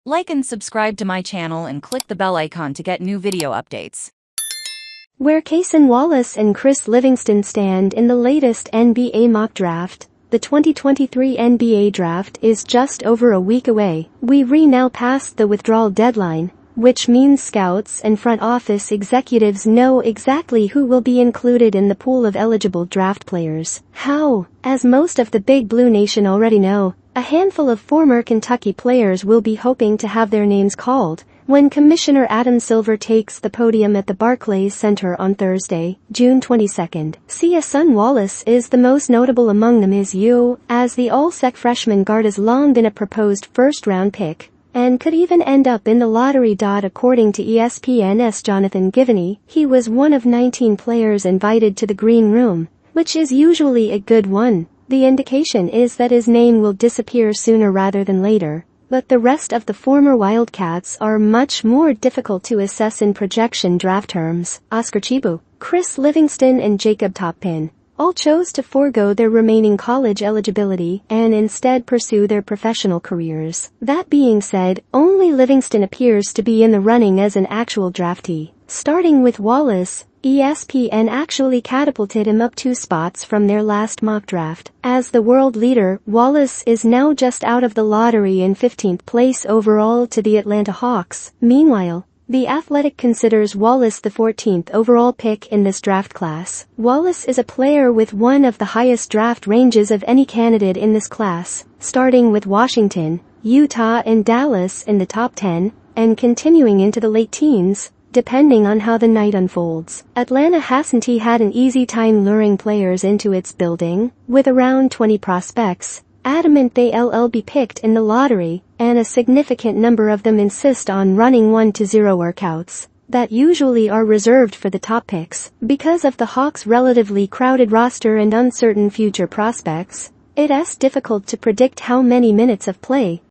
Like and subscribe to my channel and click the bell icon to get new video updates. Where Cason Wallace and Chris Livingston stand in the latest NBA mock draft. The 2023 NBA draft is just over a week away. We've now passed the withdrawal deadline, which means scouts and front office executives know exactly who will be included in the pool of eligible draft players. How? As most of the Big Blue Nation already know, a handful of former Kentucky players will be hoping to have their names called when Commissioner Adam Silver takes the podium at the Barclays Center on Thursday, June 22. Cason Wallace is the most notable among them as the all-sec freshman guard has long been a proposed first-round pick and could even end up in the lottery. According to ESPN's Jonathan Givney, he was one of 19 players invited to the green room, which is usually a good one. The indication is that his name will disappear sooner rather than later, but the rest of the former Wildcats are much more difficult to assess in projection draft terms. Oscar Chibu, Chris Livingston and Jacob Toppin all chose to forego their remaining college eligibility and instead pursue their professional careers. That being said, only Livingston appears to be in the running as an actual draftee. Starting with Wallace, ESPN actually catapulted him up 2 spots from their last mock draft. As the world leader, Wallace is now just out of the lottery in 15th place overall to the Atlanta Hawks. Meanwhile, The Athletic considers Wallace the 14th overall pick in this draft class. Wallace is a player with one of the highest draft ranges of any candidate in this class, starting with Washington, Utah and Dallas in the top 10, and continuing into the late teens, depending on how the night unfolds. Atlanta hasn't had an easy time luring players into its building, with around 20 prospects adamant they'll be picked in the lottery, and a significant number of them insist on running 1-0 workouts that usually are reserved for the top picks. Because of the Hawks' relatively crowded roster and uncertain future prospects, it's difficult to predict how many minutes of play